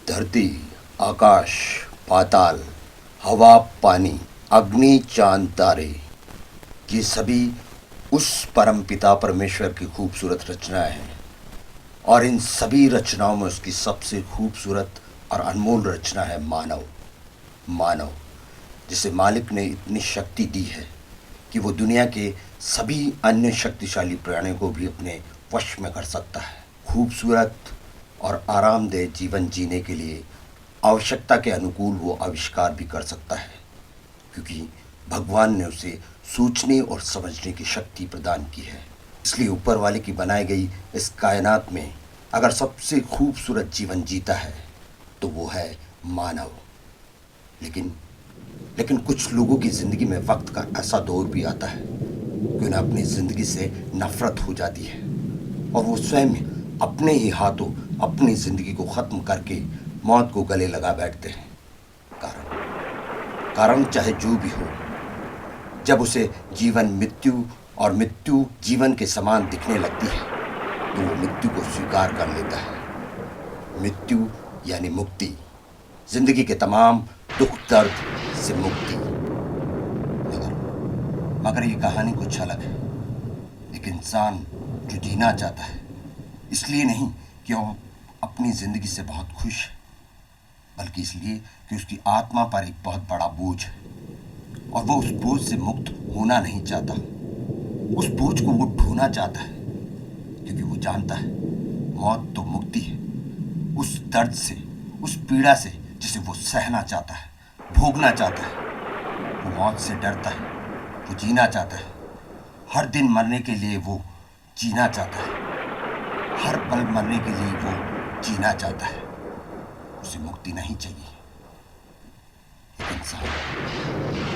धरती, आकाश, पाताल, हवा, पानी, अग्नि, चांद, तारे, ये सभी उस परमपिता परमेश्वर की खूबसूरत रचनाएं हैं। और इन सभी रचनाओं में उसकी सबसे खूबसूरत और अनमोल रचना है मानव। मानव जिसे मालिक ने इतनी शक्ति दी है कि वो दुनिया के सभी अन्य शक्तिशाली प्राणियों को भी अपने वश में कर सकता है। खूबसूरत और आरामदेह जीवन जीने के लिए आवश्यकता के अनुकूल वो आविष्कार भी कर सकता है, क्योंकि भगवान ने उसे सोचने और समझने की शक्ति प्रदान की है। इसलिए ऊपर वाले की बनाई गई इस कायनात में अगर सबसे खूबसूरत जीवन जीता है तो वो है मानव। लेकिन लेकिन कुछ लोगों की ज़िंदगी में वक्त का ऐसा दौर भी आता है कि उन्हें अपनी ज़िंदगी से नफ़रत हो जाती है और वो स्वयं अपने ही हाथों अपनी ज़िंदगी को ख़त्म करके मौत को गले लगा बैठते हैं। कारण चाहे जो भी हो, जब उसे जीवन मृत्यु और मृत्यु जीवन के समान दिखने लगती है तो वो मृत्यु को स्वीकार कर लेता है। मृत्यु यानी मुक्ति, जिंदगी के तमाम दुख दर्द से मुक्ति। मगर ये कहानी कुछ अलग है। एक इंसान जो जीना चाहता है, इसलिए नहीं कि वो अपनी ज़िंदगी से बहुत खुश है, बल्कि इसलिए कि उसकी आत्मा पर एक बहुत बड़ा बोझ है और वो उस बोझ से मुक्त होना नहीं चाहता। उस बोझ को वो ढोना चाहता है, क्योंकि वो जानता है मौत तो मुक्ति है उस दर्द से, उस पीड़ा से जिसे वो सहना चाहता है, भोगना चाहता है। वो मौत से डरता है, वो जीना चाहता है। हर दिन मरने के लिए वो जीना चाहता है, हर पल मरने के लिए वो जीना चाहता है। उसे मुक्ति नहीं चाहिए।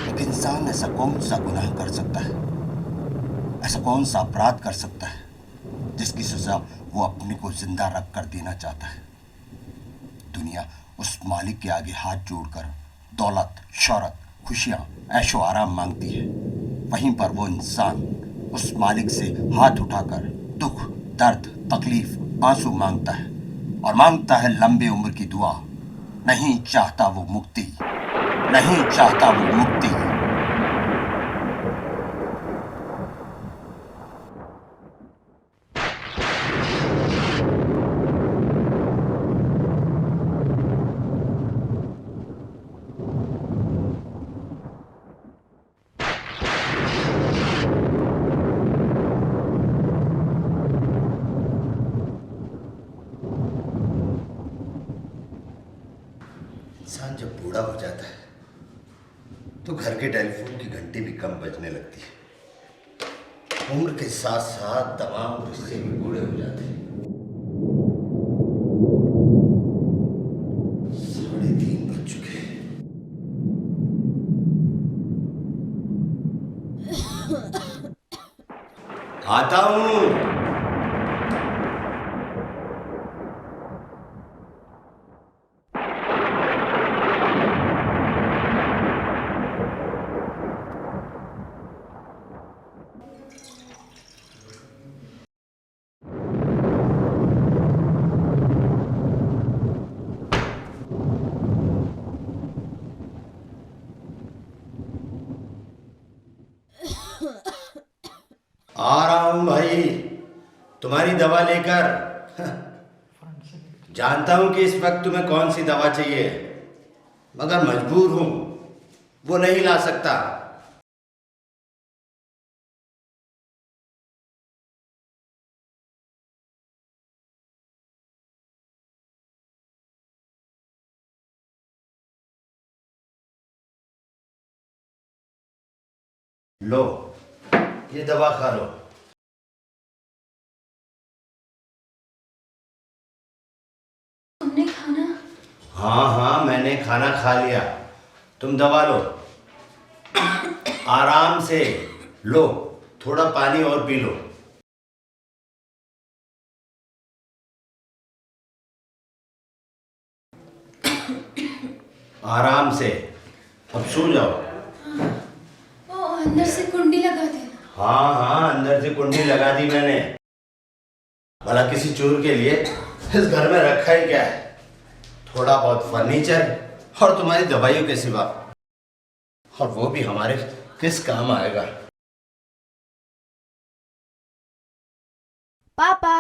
एक इंसान ऐसा कौन सा गुनाह कर सकता है, ऐसा कौन सा अपराध कर सकता है जिसकी सजा वो अपने को जिंदा रख कर देना चाहता है। दुनिया उस मालिक के आगे हाथ जोड़कर दौलत, शौहरत, खुशियां, ऐशो आराम मांगती है। वहीं पर वो इंसान उस मालिक से हाथ उठाकर दुख, दर्द, तकलीफ, आंसू मांगता है और मांगता है लंबी उम्र की दुआ। नहीं चाहता वो मुक्ति, नहीं चाहता वो मुक्ति। इंसान जब बूढ़ा हो जाता है तो घर के टेलीफोन की घंटी भी कम बजने लगती है। उम्र के साथ साथ तमाम रिश्ते भी बूढ़े हो जाते हैं। 3:30 बज चुके हैं। आता हूँ। आ रहा हूँ भाई, तुम्हारी दवा लेकर। जानता हूँ कि इस वक्त तुम्हें कौन सी दवा चाहिए, मगर मजबूर हूँ, वो नहीं ला सकता। लो, ये दवा खा लो। तुमने खाना? हाँ हाँ, मैंने खाना खा लिया। तुम दवा लो, आराम से लो, थोड़ा पानी और पी लो। आराम से, अब सो जाओ। वो अंदर से कुंडी लगा देना। हाँ हाँ, अंदर से कुंडी लगा दी मैंने। भला किसी चोर के लिए इस घर में रखा ही क्या है। थोड़ा बहुत फर्नीचर और तुम्हारी दवाइयों के सिवा, और वो भी हमारे किस काम आएगा। पापा।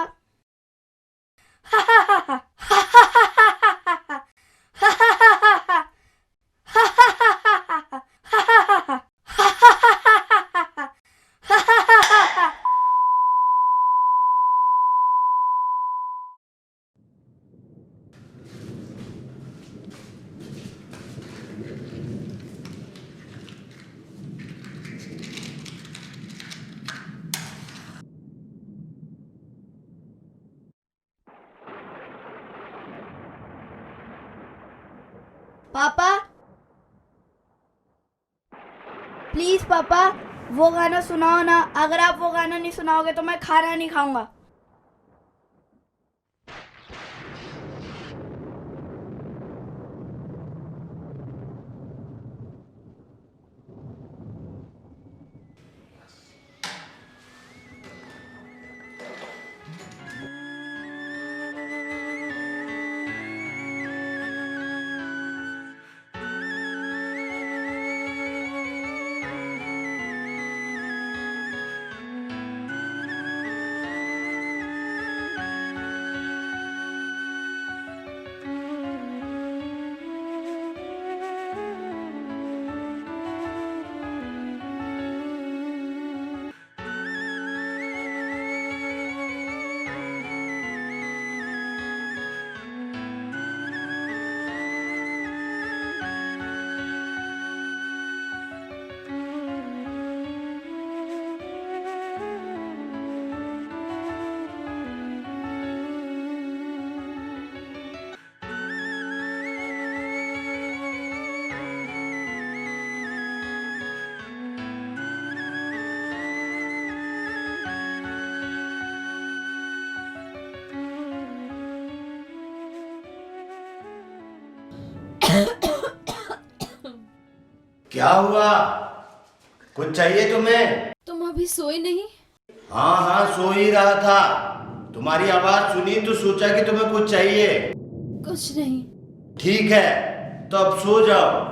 पापा प्लीज पापा, वो गाना सुनाओ ना। अगर आप वो गाना नहीं सुनाओगे तो मैं खाना नहीं खाऊंगा। क्या हुआ? कुछ चाहिए तुम्हें? तुम अभी सोए नहीं? हाँ हाँ, सो ही रहा था। तुम्हारी आवाज सुनी तो सोचा कि तुम्हें कुछ चाहिए। कुछ नहीं। ठीक है, तो अब सो जाओ।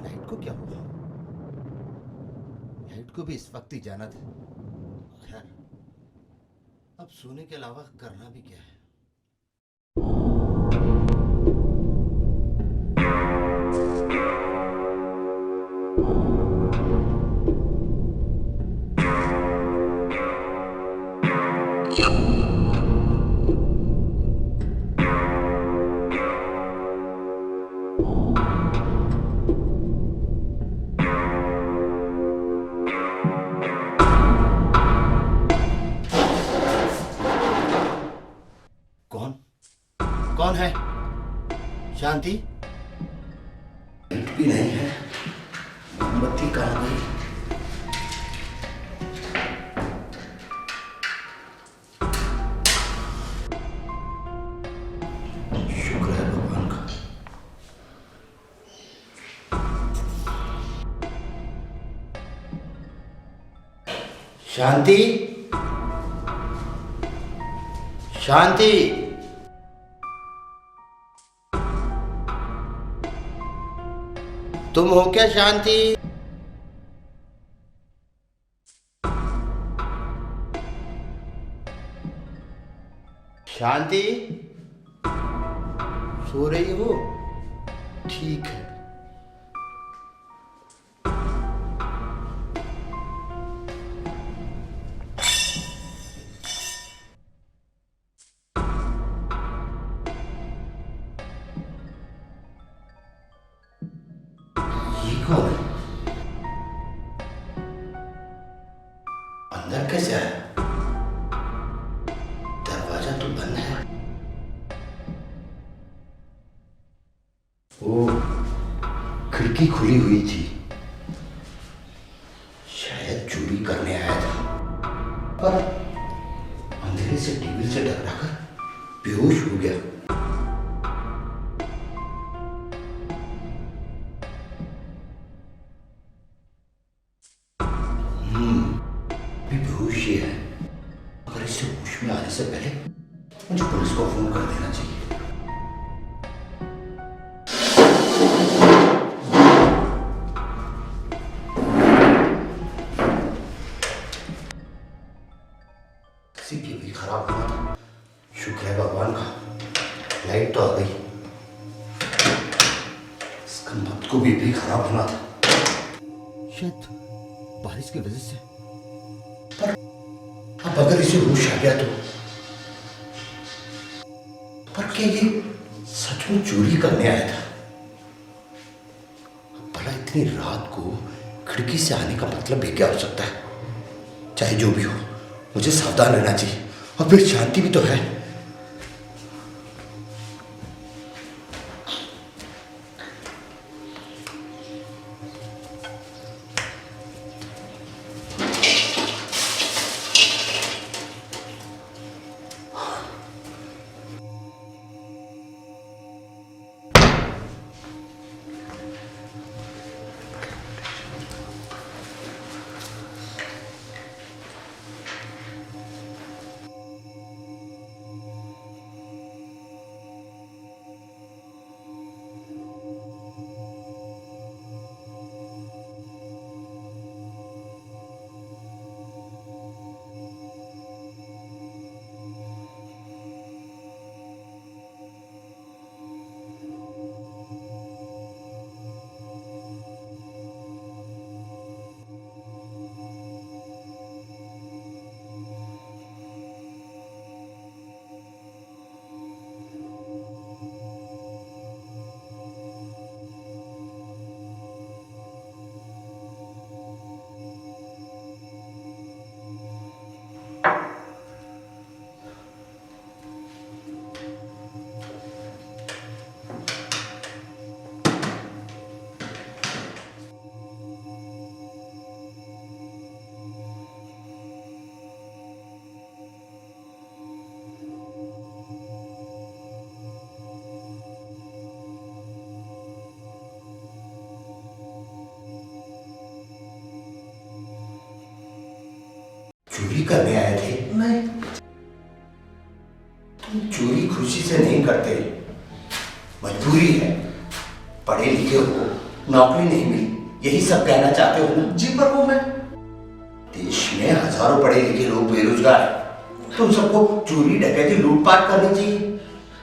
लाइट को क्या हुआ? लाइट को भी इस वक्त ही जाना था। खैर, अब सोने के अलावा करना भी क्या है। कौन कौन है? शांति? भी नहीं है। मोमबत्ती कहाँ गई? शुक्र है भगवान का। शांति, शांति, तुम हो क्या शांति? शांति, सो रही हो? ठीक है। ये कौन है? अंदर कैसे आया? दरवाजा तो बंद है। ओ, खिड़की खुली हुई थी, शायद चोरी करने आया था, पर अंधेरे से टेबल से टकराकर बेहोश हो गया। अभी बेहोश ही है, अगर इससे होश में आने से पहले मुझे पुलिस को फोन कर देना चाहिए। सीपी भी खराब हुआ था, शुक्र है भगवान का लाइट तो आ गई। इसका मत को भी खराब होना था, शायद बारिश की वजह से। पर अब अगर इसे होश आ गया तो, पर क्या ये सचमुच चोरी करने आया था? भला इतनी रात को खिड़की से आने का मतलब भी क्या हो सकता है? चाहे जो भी हो, मुझे सावधान रहना चाहिए, और फिर शांति भी तो है। चोरी करने आए थे? नहीं, तुम चोरी खुशी से नहीं करते, मजबूरी है। पढ़े लिखे हो, नौकरी नहीं मिली, यही सब कहना चाहते हो ना? जी, पर वो मैं, देश में हजारों पढ़े लिखे लोग बेरोजगार हैं, तुम सबको चोरी डकैती लूटपाट करनी चाहिए।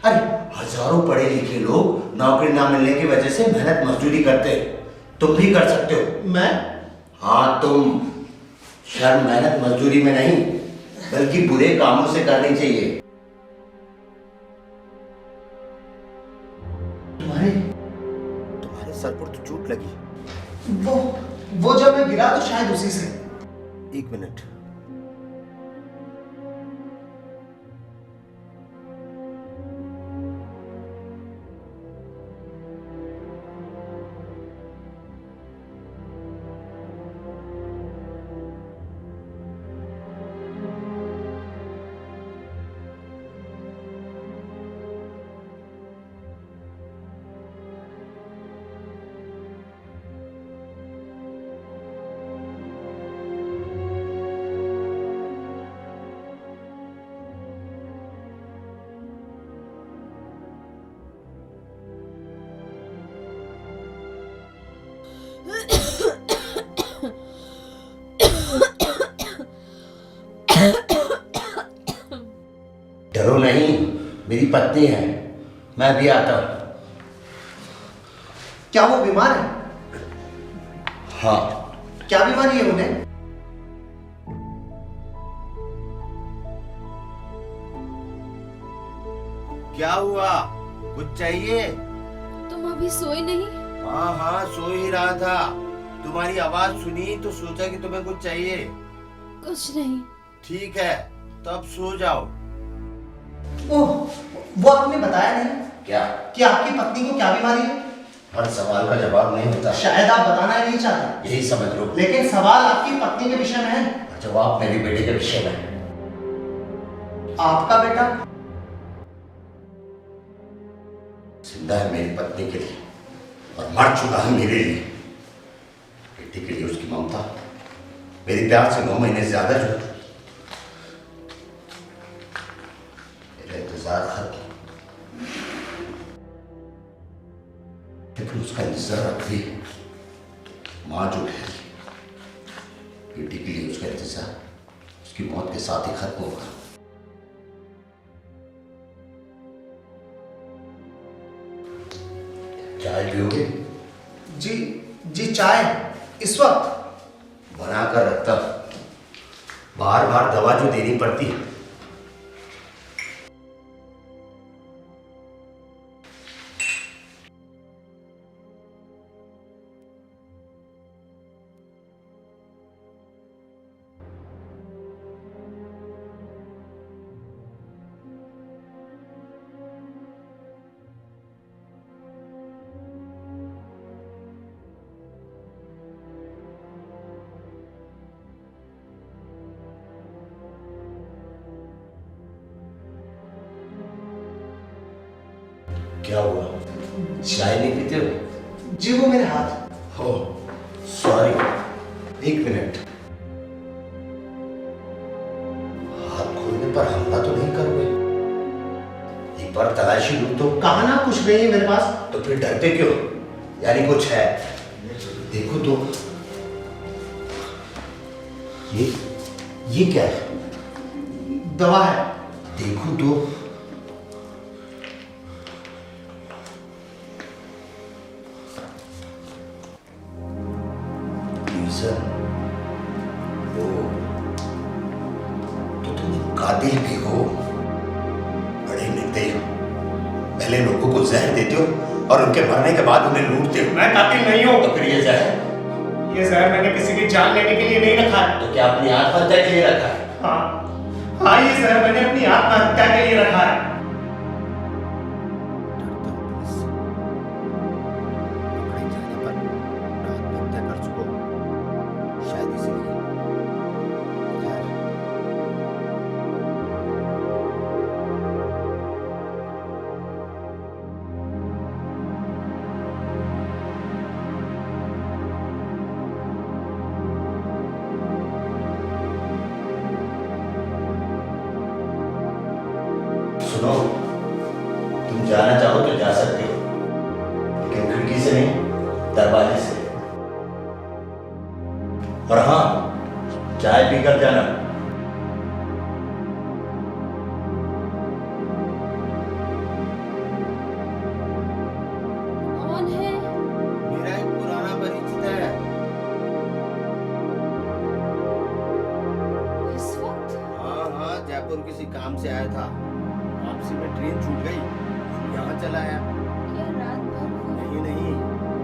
अरे हजारों पढ़े लिखे लोग नौकरी ना मिलने की वजह से मेहनत मजदूरी करते हैं, तुम भी कर सकते हो। मैं? हाँ तुम। शर्म मेहनत मजदूरी में नहीं, बल्कि बुरे कामों से करनी चाहिए। तुम्हारे सर पर तो चोट लगी। वो जब मैं गिरा तो शायद उसी से। एक मिनट। डरो नहीं, मेरी पत्नी है, मैं भी आता हूं। क्या वो बीमार है? हाँ। क्या बीमारी है उन्हें? क्या हुआ, कुछ चाहिए? तुम अभी सोए नहीं? हाँ हाँ, सो ही रहा था, तुम्हारी आवाज सुनी तो सोचा कि तुम्हें कुछ चाहिए। कुछ नहीं। ठीक है, तब सो जाओ। ओह, वो आपने बताया नहीं क्या? कि आपकी पत्नी को क्या बीमारी है? हर सवाल का जवाब नहीं होता। शायद आप बताना ही नहीं चाहते, यही समझ लो। लेकिन सवाल आपकी पत्नी के विषय में है। और जवाब मेरे बेटे के विषय में है। आपका बेटा जिंदा है मेरी पत्नी के लिए और मर चुका है मेरे लिए। बेटी के लिए उसकी ममता मेरी प्यार से 9 महीने ज्यादा जो मेरा इंतजार खत्म, लेकिन उसका इंतजार अब भी मां जो है, बेटी के लिए उसका इंतजार उसकी मौत के साथ ही खत्म होगा। चाय पियोगे? जी जी चाय इस वक्त बनाकर रखता, बार बार दवा जो देनी पड़ती है। क्या हुआ, चाय नहीं पीते हो? जी वो मेरे हाथ। हो सॉरी, 1 मिनट। हाथ खोलने पर हमला तो नहीं करोगे? एक बार तलाशी लूं तो? कहा ना कुछ नहीं है मेरे पास। तो फिर डरते क्यों? यानी कुछ है? देखो तो, ये क्या है? दवा है। देखो तो, ओ, तो तुम कातिल भी हो, बड़े निर्दयी हो। पहले लोगों को जहर देते हो और उनके मरने के बाद उन्हें लूटते हो। मैं कातिल नहीं हूँ। तो फिर ये जहर मैंने किसी की जान लेने के लिए नहीं रखा है। तो क्या अपनी आत्महत्या के लिए रखा है? हाँ ये जहर मैंने अपनी आत्महत्या के लिए रखा है। सुनो, तुम जाना चाहो तो जा सकते हो, लेकिन खिड़की से नहीं, दरवाजे से। और हाँ, चाय पीकर जाना। कौन है? मेरा एक पुराना परिचित है। इस वक्त? हाँ, जयपुर किसी काम से आया था। वापसी में ट्रेन छूट गई, यहाँ चला आया। क्या रात भर हो? नहीं,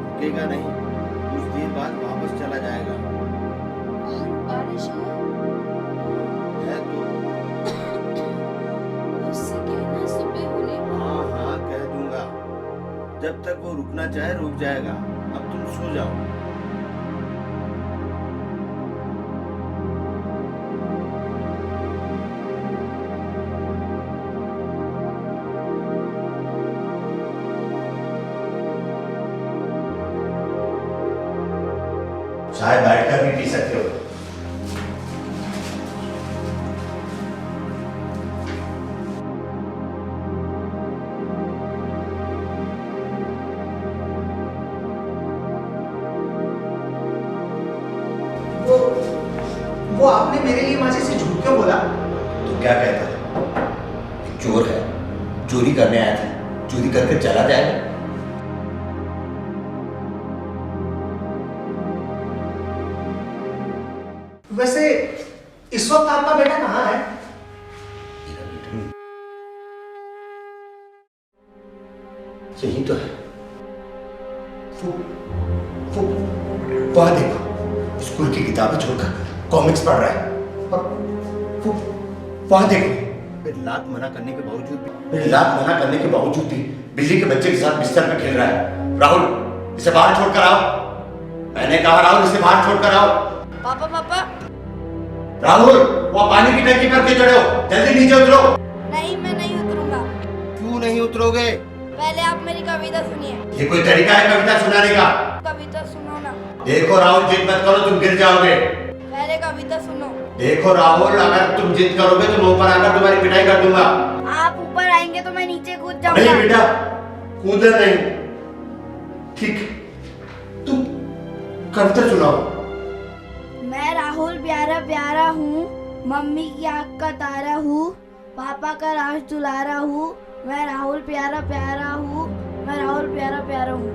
रुकेगा नहीं, कुछ देर बाद वापस चला जाएगा। बाहर बारिश है तो उससे कहना सुबह होने पर। हाँ, कह दूंगा। जब तक वो रुकना चाहे रुक जाएगा। अब तुम सो जाओ। चाय बैठकर भी पी सकते हो। वो आपने मेरे लिए माँ जी से झूठ क्यों बोला? तो क्या कहता है? एक चोर है, चोरी करने आया था, चोरी करके चला जाएगा। वैसे इस वक्त आपका बेटा कहाँ है? यही तो है। वो वहां देखो, स्कूल की किताबें छोड़कर कॉमिक्स पढ़ रहा है। और वो वहां देखो, फिर लात मना करने के बावजूद भी लात मना करने के बावजूद भी बिल्ली के बच्चे के साथ बिस्तर पे खेल रहा है। राहुल, इसे बाहर छोड़कर आओ। मैंने कहा राहुल, इसे बाहर छोड़कर आओ। पापा पापा। राहुल, वो पानी की टंकी पर क्यों चढ़े हो? जल्दी नीचे उतरो। नहीं, मैं नहीं उतरूंगा। क्यों नहीं उतरोगे? पहले आप मेरी कविता सुनिए। ये कोई तरीका है कविता सुनाने का? कविता सुनो ना। देखो राहुल, जिद मत करो, तुम गिर जाओगे। पहले कविता सुनो। देखो राहुल, अगर तुम जिद करोगे तो मैं ऊपर आकर तुम्हारी पिटाई कर दूंगा। आप ऊपर आएंगे तो मैं नीचे कूद नहीं जाऊंगा। बेटा, कूदना नहीं। ठीक, तुम कविता सुनाओ। मैं राहुल प्यारा प्यारा हूँ, मम्मी की आँख का तारा हूँ, पापा का राज दुलारा हूँ। मैं राहुल प्यारा प्यारा हूँ, मैं राहुल प्यारा प्यारा हूँ।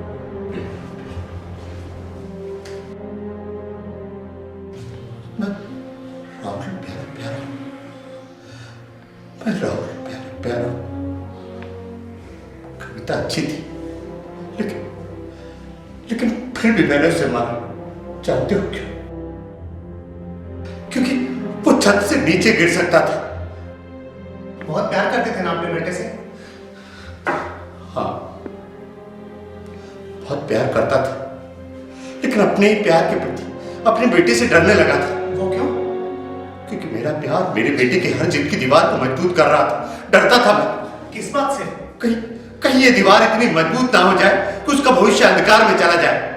राहुल प्यारा प्यारा, मैं राहुल प्यारा प्यारा। कविता अच्छी थी, लेकिन फिर भी मैंने उसे मारा। जानते हो क्यों? क्योंकि वो छत से नीचे गिर सकता था। बहुत प्यार करते थे ना अपने बेटे से? हाँ, बहुत प्यार करता था, लेकिन अपने ही प्यार के प्रति अपने बेटे से डरने लगा था। वो क्यों? क्योंकि मेरा प्यार मेरे बेटे की हर जिद की दीवार को मजबूत कर रहा था। डरता था मैं। किस बात से? कहीं कहीं ये दीवार इतनी मजबूत ना हो जाए कि उसका भविष्य अंधकार में चला जाए।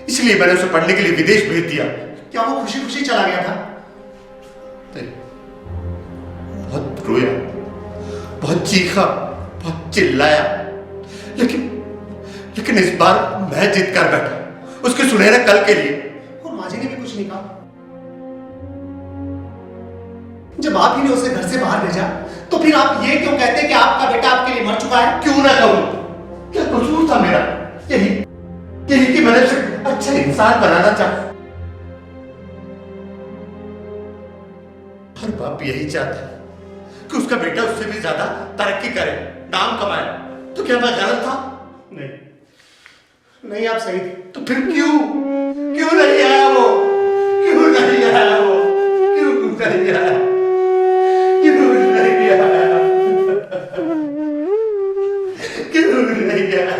इसलिए मैंने उसे पढ़ने के लिए विदेश भेज दिया। क्या वो खुशी खुशी चला गया था? नहीं, बहुत रोया, बहुत चीखा, बहुत चिल्लाया, लेकिन इस बार मैं जिद कर बैठा उसके सुनहरे कल के लिए। और माँ जी ने भी कुछ नहीं कहा? जब आप ही ने उसे घर से बाहर भेजा तो फिर आप ये क्यों कहते कि आपका बेटा आपके लिए मर चुका है? क्यों ना कहूं? क्या कसूर था मेरा? यही कि मैंने उसे अच्छा इंसान बनाना चाहा। हर बाप यही चाहता है कि उसका बेटा उससे भी ज्यादा तरक्की करे, नाम कमाए। तो क्या मैं गलत था? नहीं, नहीं, आप सही थे। तो फिर क्यों नहीं आया वो? क्यों नहीं आया वो? क्यों नहीं आया? क्यों नहीं आया? क्यों नहीं आया? क्यों नहीं आया?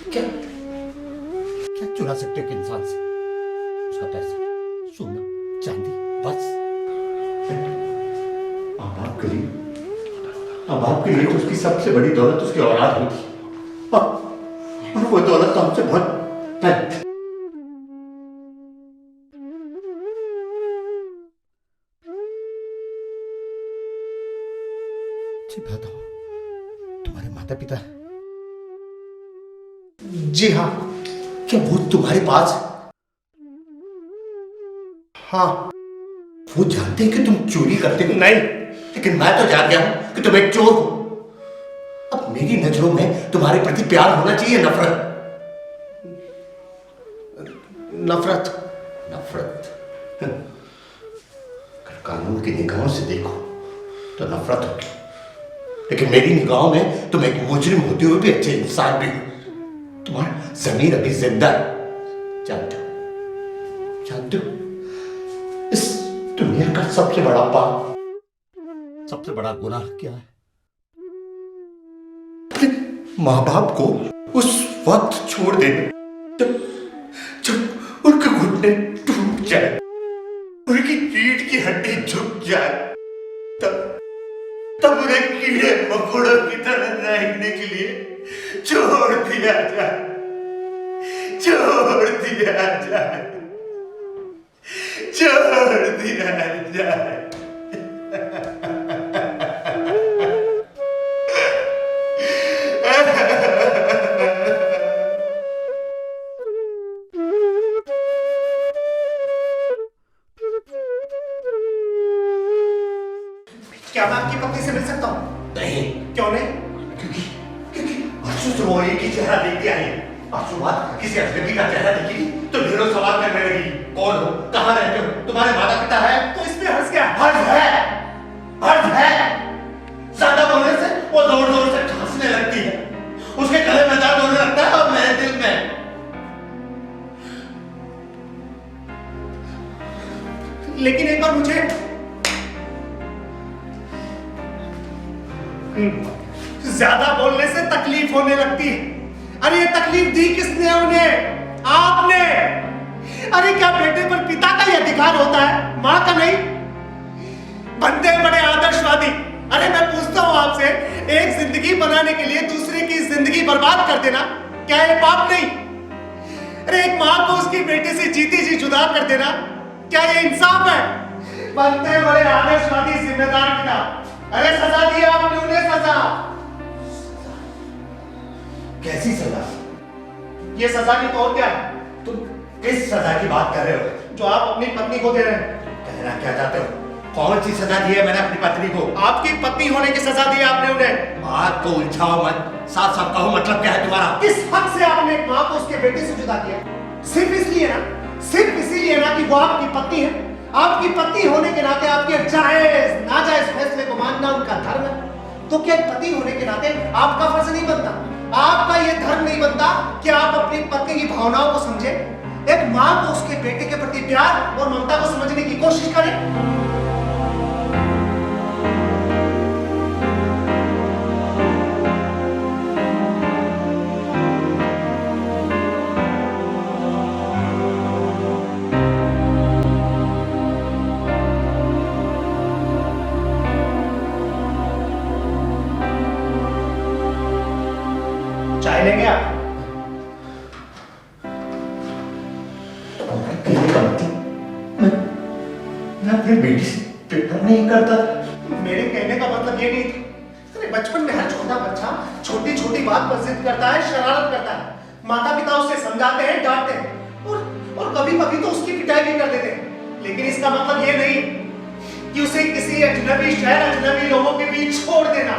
क्या चुरा सकते हो इंसान से? उसका पैसा, सोना, चांदी, बस। अब आपके लिए तो उसकी सबसे बड़ी दौलत उसकी औलाद होती है। और वो दौलत तो हमसे बहुत अच्छी बात हो। तुम्हारे माता पिता? जी हाँ। क्या वो तुम्हारे पास? हाँ। वो जानते हैं कि तुम चोरी करते हो? नहीं। लेकिन मैं तो जान गया हूं कि तुम एक चोर हो। अब मेरी नजरों में तुम्हारे प्रति प्यार होना चाहिए, नफरत? नफरत। नफरत। अगर कानून की निगाहों से देखो तो नफरत होगी, लेकिन मेरी निगाहों में तुम एक मुजरिम होते हुए भी अच्छे इंसान भी हो। तुम्हारा जमीर अभी जिंदा है। जानते हो इस दुनिया का सबसे बड़ा पाप, सबसे बड़ा गुनाह क्या है? माँ बाप को उस वक्त छोड़ देना जब उनके घुटने टूट जाए, उनकी रीढ़ की हड्डी झुक जाए, तब उन्हें कीड़े मकोड़ों की तरह रहने के लिए छोड़ दिया जाए। छोड़ दिया जाए। क्या मैं आपकी पत्नी से मिल सकता हूँ? नहीं, क्यों नहीं? क्योंकि परसों तो वो एक ही चेहरा देखती आई है। परसों बात किसी अजनबी का चेहरा देखी तो ढेरों सवाल करने लगी। कौन हो, कहाँ रहते हो, तुम्हारे माता पिता है? तो इसमें हर्ष क्या? हर्ष है, हर्ष है। ज्यादा बोलने से वो जोर जोर से खांसने लगती है, उसके गले में दर्द होने लगता है और मेरे दिल में। लेकिन एक बार मुझे ज्यादा बोलने से तकलीफ होने लगती है। अरे ये तकलीफ दी किसने उन्हें? आपने। अरे क्या बेटे पर पिता का ही अधिकार होता है, मां का नहीं? बनते हैं बड़े आदर्शवादी। अरे मैं पूछता हूं आपसे, एक जिंदगी बनाने के लिए दूसरे की जिंदगी बर्बाद कर देना क्या ये पाप नहीं? अरे एक मां को उसकी बेटे से जीती जी जुदा कर देना क्या ये इंसाफ है? बनते हैं बड़े आदर्शवादी जिम्मेदार पिता। अरे सजा दी आपने उन्हें, सजा। कैसी सजा? ये सजा की तो और क्या है? तुम किस सजा की बात कर रहे हो? जो आप अपनी पत्नी को दे रहे हैं। कहना क्या चाहते हो? कौन सी सजा दी है मैंने अपनी पत्नी को? आपकी पत्नी होने की सजा दी आपने उन्हें। बात को उलझाओ मत, साफ साफ कहो मतलब क्या है तुम्हारा? किस हक से आपने एक मां को उसके बेटे से जुदा किया? सिर्फ इसलिए ना, सिर्फ इसीलिए ना कि वो आपकी पत्नी है। आपकी पत्नी होने के नाते आपके जायज नाजायज फैसले को मानना उनका धर्म है। तो क्या एक पति होने के नाते आपका फर्ज नहीं बनता, आपका ये धर्म नहीं बनता कि आप अपनी पत्नी की भावनाओं को समझे? एक मां को उसके बेटे के प्रति प्यार और ममता को समझने की कोशिश करें। चाय लेंगे आप? मैं अपनी बेटी से प्यार नहीं करता। मेरे कहने का मतलब ये नहीं था। अरे बचपन में हर छोटा बच्चा छोटी छोटी बात पर जिद करता है, शरारत करता है। माता पिता उसे समझाते हैं, डांटते हैं और कभी कभी तो उसकी पिटाई भी कर देते हैं। लेकिन इसका मतलब ये नहीं कि उसे किसी अजनबी शहर, अजनबी लोगों के बीच छोड़ देना,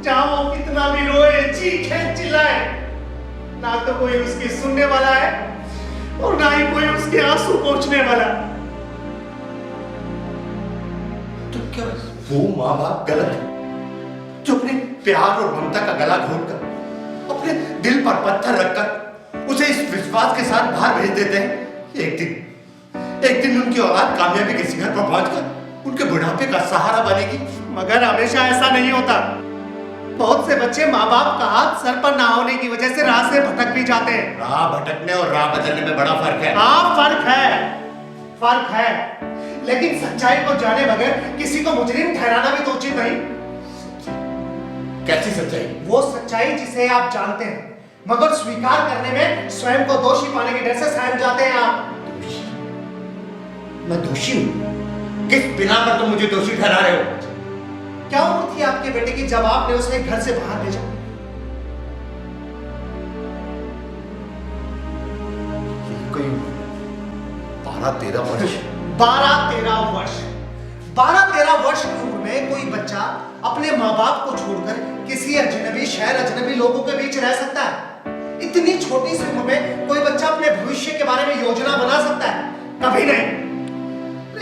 जहां वो कितना भी रोए, चीखे, चिल्लाए, ना तो कोई उसकी सुनने वाला है और ना ही कोई उसके आंसू पोंछने वाला। तो क्या वो माँ बाप गलत है जो अपने प्यार और ममता का गला घोटकर, अपने दिल पर पत्थर रखकर उसे इस विश्वास के साथ बाहर भेज देते हैं एक दिन उनकी औलाद कामयाबी के शिखर पर पहुंचकर उनके बुढ़ापे का सहारा बनेगी? मगर हमेशा ऐसा नहीं होता। बहुत से बच्चे माँ बाप का हाथ सर पर ना होने की वजह से राह से भटक भी जाते हैं। राह भटकने और राह बदलने में बड़ा फर्क है। हाँ फर्क है, लेकिन सच्चाई को जाने बगैर किसी को मुजरिम ठहराना भी तो उचित नहीं। कैसी सच्चाई? वो सच्चाई जिसे आप जानते हैं मगर स्वीकार करने में स्वयं को दोषी पाने के डर से सहम जाते हैं आप। मैं दोषी हूं? किस बिना पर तुम मुझे दोषी ठहरा रहे हो? क्या उम्र थी आपके बेटे की जब आपने उसे घर से बाहर भेजा? कोई 12-13 वर्ष। 12-13 वर्ष। 12-13 वर्ष की उम्र में कोई बच्चा अपने माँ बाप को छोड़कर किसी अजनबी शहर, अजनबी लोगों के बीच रह सकता है? इतनी छोटी सी उम्र में कोई बच्चा अपने भविष्य के बारे में योजना बना सकता है? कभी नहीं।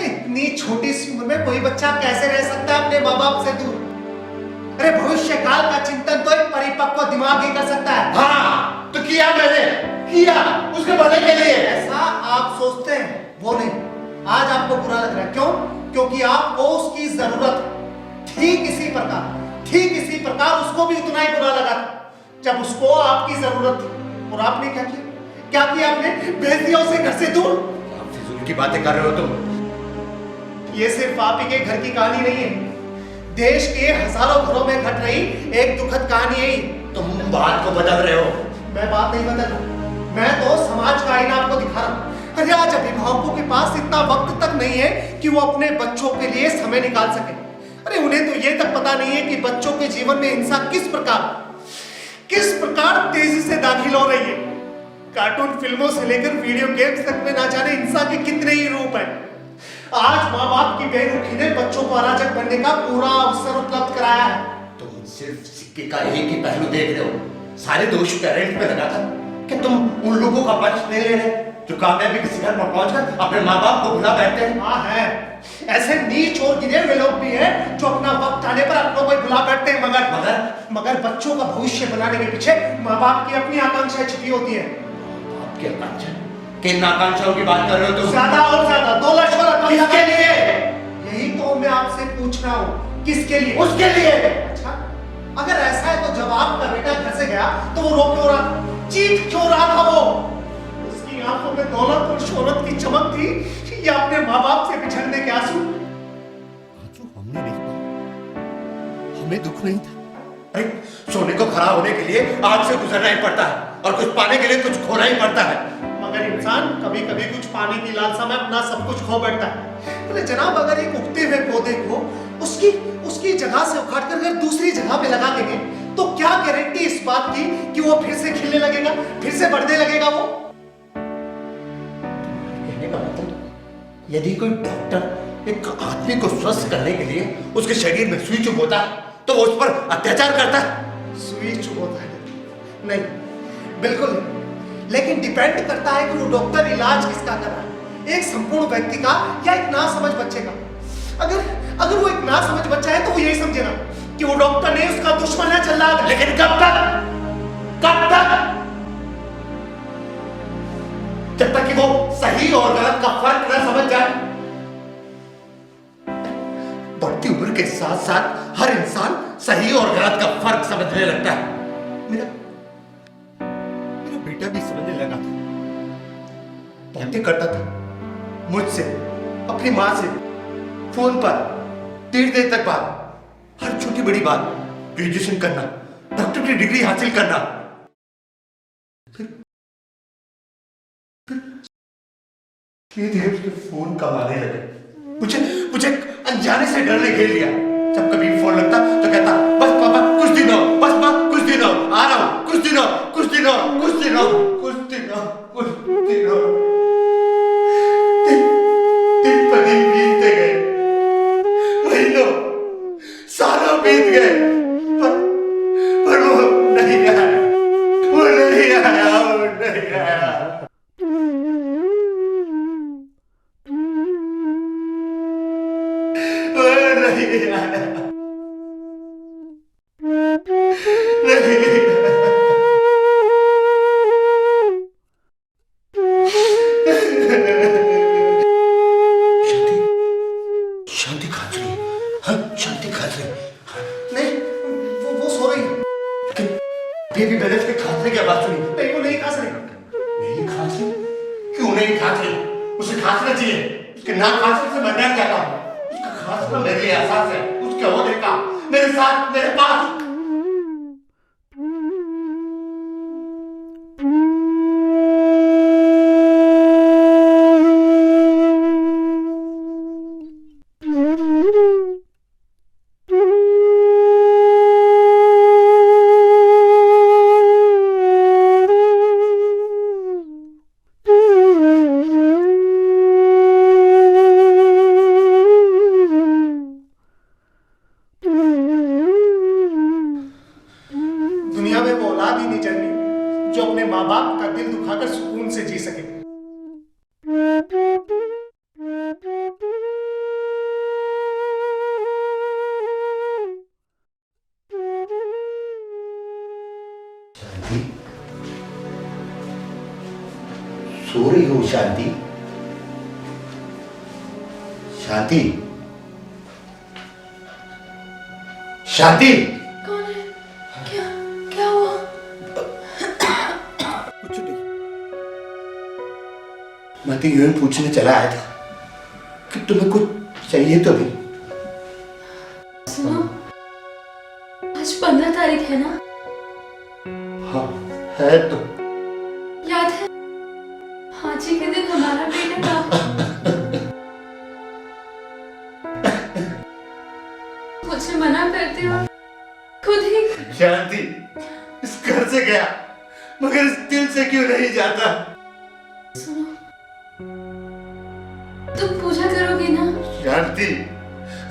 इतनी छोटी सी उम्र में कोई बच्चा कैसे रह सकता है अपने माँ बाप से दूर? अरे भविष्य काल का चिंतन तो एक परिपक्व दिमाग ही कर सकता है। हाँ, तो किया मैंने, किया उसके भले के लिए। ऐसा आप सोचते हैं, वो नहीं। आज आपको बुरा लग रहा है, क्यों? क्योंकि आपको उसकी जरूरत है। ठीक इसी प्रकार उसको भी उतना ही बुरा लगा जब उसको आपकी जरूरत थी। और आपने क्या किया? क्या किया आपने? भेज दिया उसे घर से दूर। आप फिजूल की बातें कर रहे हो तुम। ये सिर्फ आप ही के घर की कहानी नहीं है, देश के हजारों घरों में घट रही एक दुखद कहानी है। तुम बात को बदल रहे हो। मैं बात नहीं बदल रहा, मैं तो समाज का आईना आपको दिखा रहा हूं। अरे आज अभिभावकों के पास इतना वक्त तक नहीं है कि वो अपने बच्चों के लिए समय निकाल सके। अरे उन्हें तो ये तक पता नहीं है कि बच्चों के जीवन में हिंसा किस प्रकार तेजी से दाखिल हो रही है। कार्टून फिल्मों से लेकर वीडियो गेम्स तक में ना जाने हिंसा के कितने ही रूप हैं। आज माँ बाप की बेरुखी ने बच्चों को अराजक बनने का पूरा अवसर उपलब्ध कराया है। तुम सिर्फ सिक्के का एक ही पहलू देख रहे हो। सारे दोष पेरेंट्स पे लगा था कि तुम उन लोगों का पक्ष नहीं ले रहे जो कामयाबी के शिखर पर पहुंचकर अपने माँ बाप को भुला बैठते हैं। हाँ है, ऐसे नीच और गिरे हुए लोग भी हैं जो अपना वक्त आने पर अपनों को भुला बैठते हैं। मगर बच्चों का भविष्य बनाने के पीछे माँ बाप की अपनी आकांक्षाएं छिपी होती है। आपकी आकांक्षा, किन आकांक्षाओं की बात कर रहे हो तुम? ज्यादा और ज्यादा दौलत शोहरत किसके लिए? यही तो मैं आपसे पूछ रहा हूँ, किसके लिए? उसके लिए। अच्छा, अगर ऐसा है तो जब आपका बेटा घर से गया तो वो रो क्यों रहा, चीख क्यों रहा था? वो उसकी आंखों में दौलत और शोहरत की चमक थी या अपने माँ बाप से बिछड़ने के आंसू? आंसू हमने नहीं पाए, हमें दुख नहीं था। अरे सोने को खड़ा होने के लिए आग से गुजरना ही पड़ता है और कुछ पाने के लिए कुछ खोना ही पड़ता है। मगर इंसान कभी कभी कुछ पाने की लालसा में अपना सब कुछ खो बैठता है। बोले जनाब, अगर एक उगते हुए पौधे को उसकी जगह से उखाड़ कर अगर दूसरी जगह पे लगा देंगे तो क्या गारंटी इस बात की कि वो फिर से खिलने लगेगा, फिर से बढ़ने लगेगा? वो कहने का मतलब, यदि कोई डॉक्टर एक आदमी को स्वस्थ करने के लिए उसके शरीर में सुई चुभोता है तो वो उस पर अत्याचार करता है। सुई चुभोता है? नहीं, बिल्कुल नहीं। लेकिन डिपेंड करता है कि वो डॉक्टर इलाज किसका कर रहा है, एक संपूर्ण व्यक्ति का या एक नासमझ बच्चे का। अगर वो एक नासमझ बच्चा है तो वो यही समझेगा कि वो डॉक्टर ने उसका दुश्मन है, चल रहा है। लेकिन कब तक जब तक कि वो सही और गलत का फर्क न समझ जाए। बढ़ती उम्र के साथ साथ हर इंसान सही और गलत का फर्क समझने लगता है। मेरा बेटा भी समझने लगा था। बातें करता था मुझसे, अपनी माँ से फोन पर देर तक बात, हर छोटी बड़ी बात, ग्रेजुएशन करना, डॉक्टर की डिग्री हासिल करना। धीरे-धीरे उसके फोन कम आने लगे। मुझे अनजाने से डर ने घेर लिया। जब कभी फोन लगता तो कहता, बस पापा कुछ दिन और, बस माँ कुछ दिन और, आ रहा हूँ, कुछ दिन और, कुछ दिन और, कुछ दिन और, कुछ दिन और, कुछ दिन और। दिन पर दिन बीतते गए, महीनों, सालों बीत गए, पर वो नहीं आया, वो नहीं आया, वो नहीं आया। नहीं आया, नहीं शांति खांस रही है। हाँ, शांति खांस रही है। नहीं, वो सो रही है। लेकिन बेबी मैंने उसके खांसने की आवाज सुनी। नहीं, वो नहीं खांस रही। नहीं खांस रही? क्यों नहीं खांस रही? उसे खांसना चाहिए। उसके ना खांसने से मैं डर जाता हूँ। उसका खांसना मेरे लिए एहसास है, उसके होने का, मेरे साथ, मेरे पास। दुनिया में वो औलाद ही नहीं जन्मी जो अपने माँ बाप का दिल दुखाकर सुकून से जी सके। शांति, सो रही हो शांति? शांति, शांति। कौन है? क्या हुआ? कुछ नहीं, मैं तो यूं ही पूछने चला आया था कि तुम्हें कुछ चाहिए तो नहीं। सुनो, आज 15 तारीख है ना? हाँ है तो। याद है आज ही के दिन हमारा बेटा था। मुझे मना करते हो खुद ही। शांति, इस घर से गया मगर इस दिल से क्यों नहीं जाता? सुनो, तुम पूजा करोगे ना? शांति,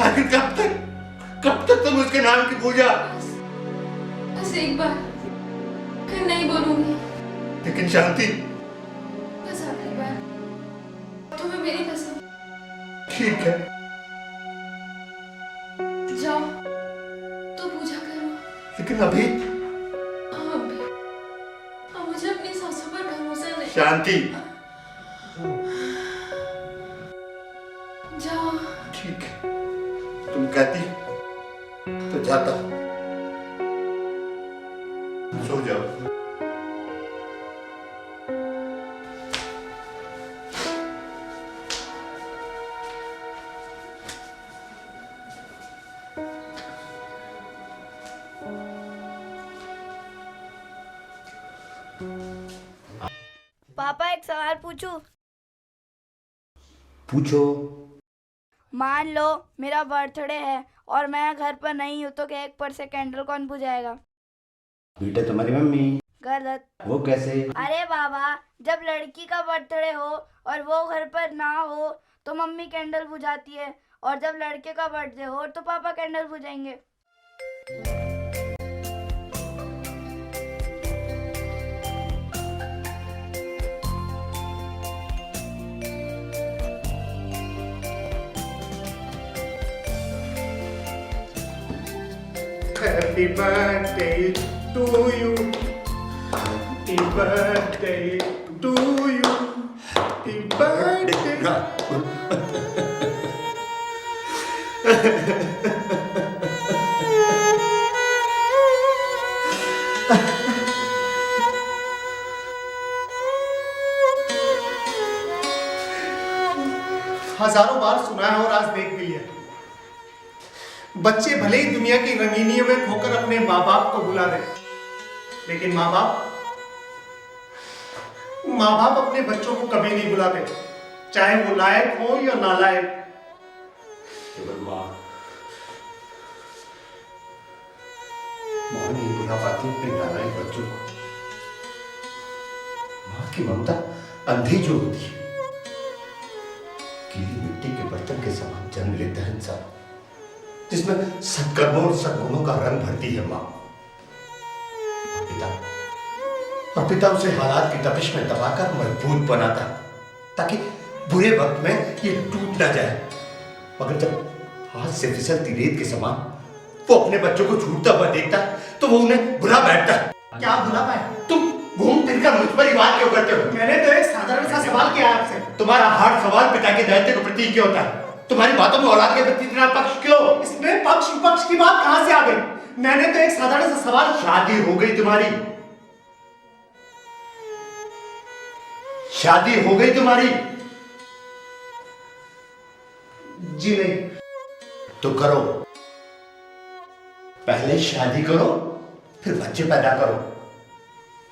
आखिर कब तक तुम उसके नाम की पूजा? बस एक बार, फिर नहीं बोलूंगी। लेकिन शांति, बस आखिरी बार, तुम्हें मेरी कसम। ठीक है, जाओ तो पूजा करो। लेकिन अभी हाँ अभी, अब मुझे अपनी सासों पर भरोसा नहीं। शांति, जाओ। ठीक है, तुम कहती तो जाता। सो जाओ। पापा एक सवाल पूछूं? पूछो। मान लो मेरा बर्थडे है और मैं घर पर नहीं हूँ तो केक पर से कैंडल कौन बुझाएगा? बेटा तुम्हारी मम्मी। गलत। वो कैसे? अरे बाबा, जब लड़की का बर्थडे हो और वो घर पर ना हो तो मम्मी कैंडल बुझाती है, और जब लड़के का बर्थडे हो तो पापा candle बुझाएंगे। Happy birthday to you. Happy birthday to you. Happy birthday. हजारों बार सुना है और आज देख भी लिया। बच्चे भले ही दुनिया की रंगीनियों में खोकर अपने माँ बाप को भुला दें, लेकिन माँ बाप अपने बच्चों को कभी नहीं भुलाते, चाहे वो लायक हो या नालायक। केवल माँ नहीं भुला पाती अपने नालायक बच्चों को। माँ की ममता अंधी जो होती है, गीली मिट्टी के बर्तन के समान जन्म लेता है इंसान, जिसमें सत्कर्मों और सद्गुणों का रंग भरती है माँ। और पिता उसे हालात की तपिश में दबाकर मजबूत बनाता है, ताकि बुरे वक्त में ये टूट ना जाए। मगर जब हाथ से फिसलती रेत के समान वो अपने बच्चों को छूटता हुआ देखता है, तो वो उन्हें भुला बैठता है। क्या भुला पाए? तुम घूम फिर कर मुझ पर ही बात क्यों करते हो? मैंने तो एक साधारण सा सवाल किया आपसे। तुम्हारा हर सवाल पिता के दायित्व के प्रति क्यों होता है? तुम्हारी बातों में औलाद के प्रति इतना पक्ष क्यों? इसमें पक्ष विपक्ष की बात कहां से आ गई? मैंने तो एक साधारण सा सवाल। शादी हो गई तुम्हारी? शादी हो गई तुम्हारी? जी नहीं। तो करो, पहले शादी करो, फिर बच्चे पैदा करो,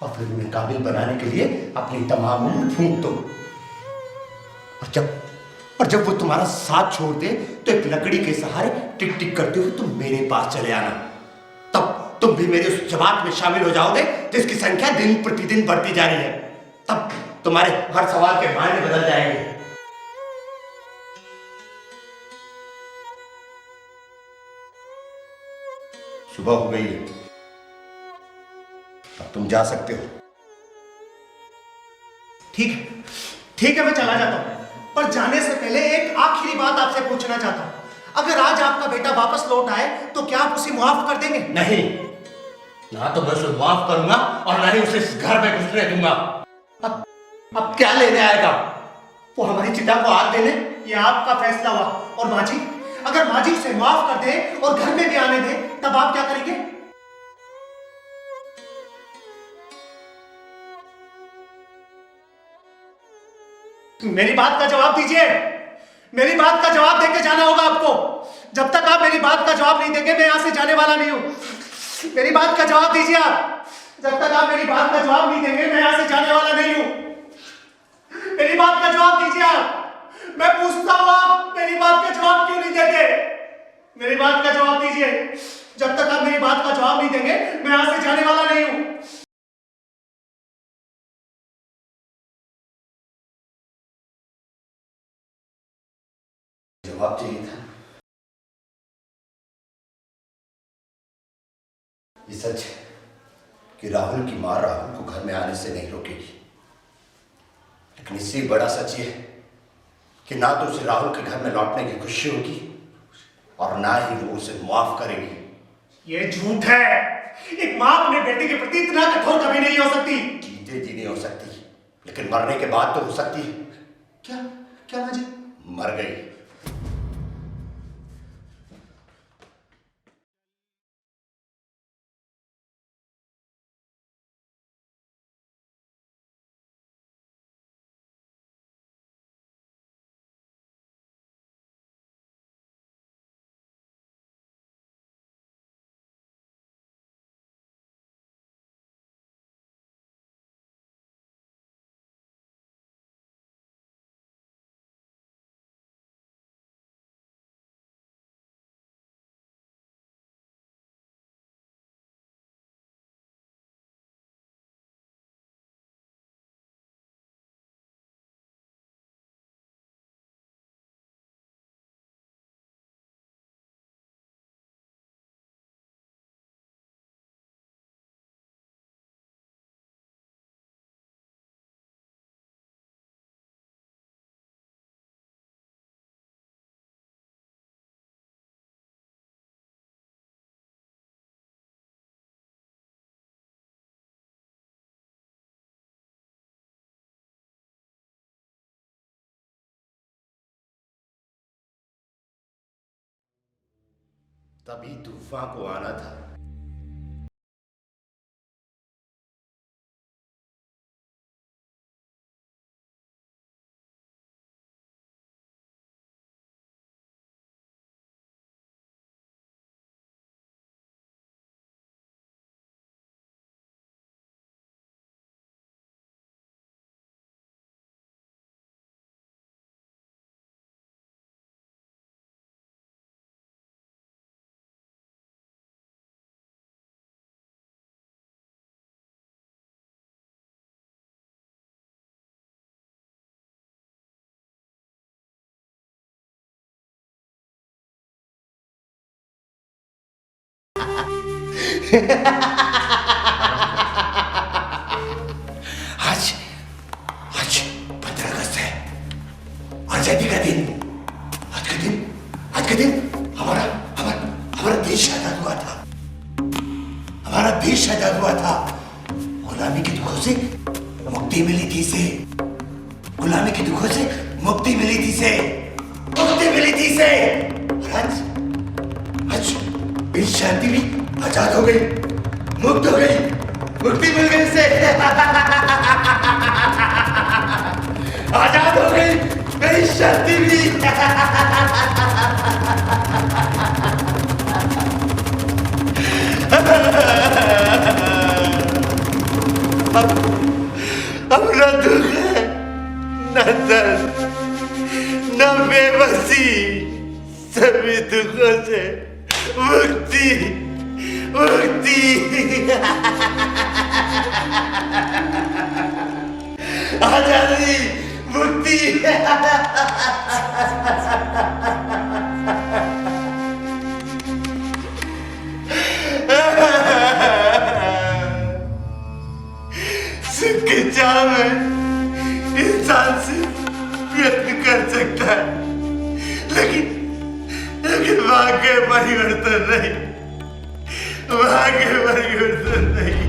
और फिर उन्हें काबिल बनाने के लिए अपनी तमाम उम्र फूंक दो। और जब वो तुम्हारा साथ छोड़ दे तो एक लकड़ी के सहारे टिक टिक करते हुए तुम मेरे पास चले आना। तब तुम भी मेरे उस जमात में शामिल हो जाओगे जिसकी संख्या दिन प्रतिदिन बढ़ती जा रही है। तब तुम्हारे हर सवाल के मायने बदल जाएंगे। सुबह हो गई है, अब तुम जा सकते हो। ठीक है, मैं चला जाता हूं, पर जाने से पहले एक आखिरी बात आपसे पूछना चाहता हूं। अगर आज आपका बेटा वापस लौट आए तो क्या आप उसे माफ कर देंगे? नहीं, ना तो मैं उसे माफ करूंगा और ना ही उसे इस घर में घुसने दूंगा। अब क्या लेने आएगा वो हमारी चिता को आग देने? यह आपका फैसला हुआ। और माँ जी, अगर माँ जी उसे माफ कर दे और घर में भी आने दे, तब आप क्या करेंगे? मेरी बात का जवाब दीजिए। मेरी बात का जवाब देके जाना होगा आपको। जब तक आप मेरी बात का जवाब नहीं देंगे, मैं यहां से जाने वाला नहीं हूं। मेरी बात का जवाब दीजिए आप। जब तक आप मेरी बात का जवाब नहीं देंगे, मैं यहां से जाने वाला नहीं हूं। मेरी बात का जवाब दीजिए आप। मैं पूछता हूं, आप मेरी बात का जवाब क्यों नहीं देते? मेरी बात का जवाब दीजिए। जब तक आप मेरी बात का जवाब नहीं देंगे, मैं यहां से जाने वाला नहीं हूं। जवाब चाहिए था। ये सच है कि राहुल की मां राहुल को घर में आने से नहीं रोकेगी, लेकिन इससे बड़ा सच ये है कि ना तो उसे राहुल के घर में लौटने की खुशी होगी और ना ही वो उसे माफ करेगी। ये झूठ है। एक मां अपने बेटे के प्रति इतना कठोर कभी नहीं हो सकती। जीते जी नहीं हो सकती, लेकिन मरने के बाद तो हो सकती है। क्या क्या वजह? मर गई। तभी तूफान को आना था। आज आज 15 अगस्त है, आजादी का दिन। आज का दिन हमारा हमारा हमारा देश आजाद हुआ था। हमारा देश आजाद हुआ था। गुलामी के दुखों से मुक्ति मिली थी से। गुलामी के दुखों से मुक्ति मिली थी से। मुक्ति मिली थी से। और आज इस शांति भी आजाद हो गई, मुक्त हो गई, मुक्ति मिल गई से। आजाद हो गई मेरी शांति भी। अब न दुख है, न दर्द, न बेबसी, सभी दुखों से मुक्ति, मुक्ति। आजादी, मुक्ति। सुख के चाह में इंसान से प्रयत्न कर सकता है, लेकिन भाग्य परिवर्तन नहीं, भाग्य परिवर्तन नहीं।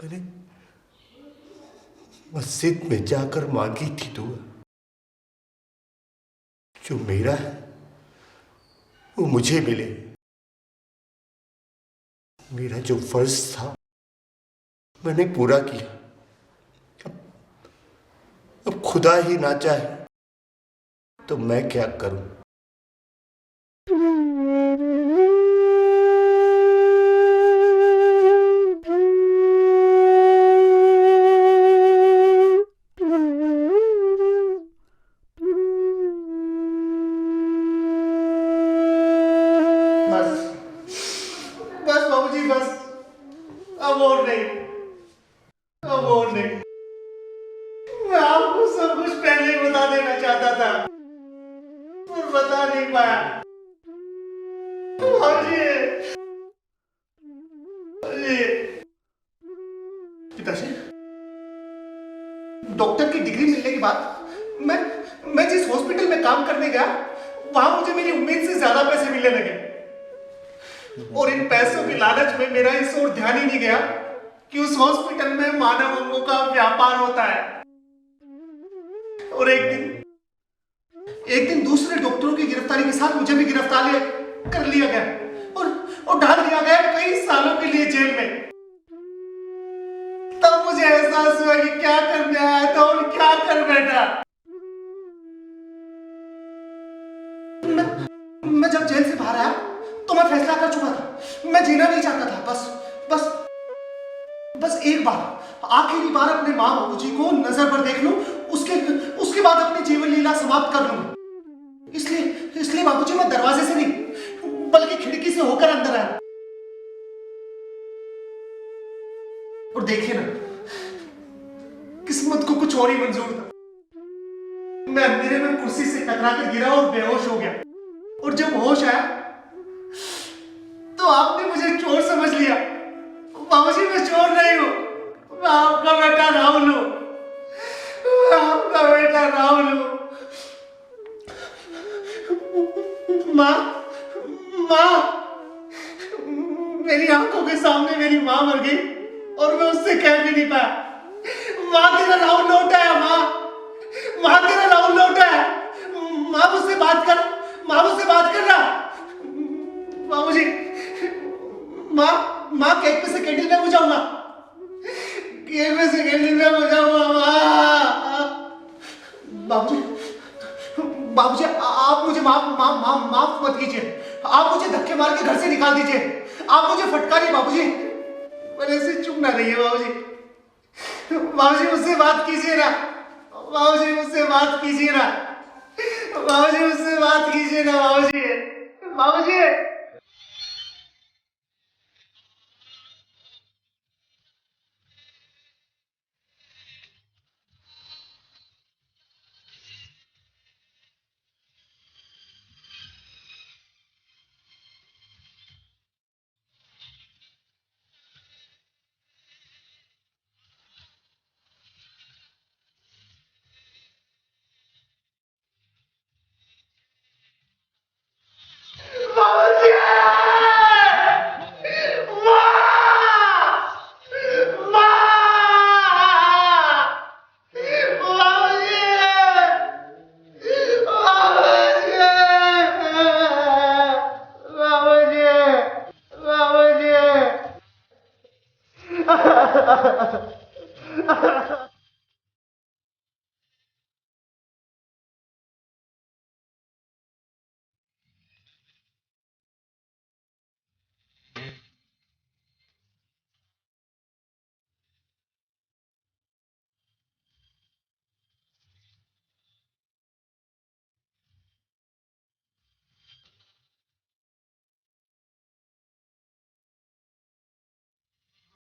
मैंने मस्जिद में जाकर मांगी थी दुआ। जो मेरा है वो मुझे मिले। मेरा जो फर्ज था मैंने पूरा किया। अब खुदा ही ना चाहे तो मैं क्या करूं? और नहीं, अब और नहीं। मैं आपको सब कुछ पहले ही बता देना चाहता था, पर बता नहीं पाया। पिताजी, डॉक्टर की डिग्री मिलने के बाद मैं जिस हॉस्पिटल में काम करने गया, वहां मुझे मेरी उम्मीद से ज्यादा पैसे मिलने लगे, और इन पैसों के लालच में मेरा इस ओर ध्यान ही नहीं गया कि उस हॉस्पिटल में मानव अंगों का व्यापार होता है। और एक दिन दूसरे डॉक्टरों की गिरफ्तारी के साथ मुझे भी गिरफ्तार कर लिया गया और डाल दिया गया कई सालों के लिए जेल में। तब मुझे एहसास हुआ कि क्या करने आया था और क्या कर बैठा। मैं जब जेल से बाहर आया तो मैं फैसला कर चुका था, मैं जीना नहीं चाहता था। बस एक बार, आखिरी बार अपने माँ बाबूजी को नजर पर देख लूं, उसके बाद अपनी जीवन लीला समाप्त कर लूंगा। इसलिए बाबूजी मैं दरवाजे से नहीं बल्कि खिड़की से होकर अंदर आया। और देखिए ना, किस्मत को कुछ और ही मंजूर था। मैं अंधेरे में कुर्सी से टकरा कर गिरा और बेहोश हो गया, और जब होश आया तो आपने मुझे चोर समझ लिया। बाबूजी, मैं चोर नहीं हूं, मैं आपका बेटा राहुल हूं, माँ, मेरी आंखों के सामने मेरी माँ मर गई और मैं उससे कह भी नहीं पाया, माँ तेरा राहुल लौटा है, माँ तेरा राहुल लौटा है, माँ मुझसे बात कर रहा। बाबूजी, माँ केक पे से कैंडल में बुझाऊंगा, बाबूजी, आप मुझे माफ मत कीजिए, आप मुझे धक्के मार के घर से निकाल दीजिए, आप मुझे फटकारिए बाबूजी, पर ऐसे चुप ना रहिए बाबूजी, मुझसे बात कीजिए ना, बाबूजी मुझसे बात कीजिए ना, बाबूजी।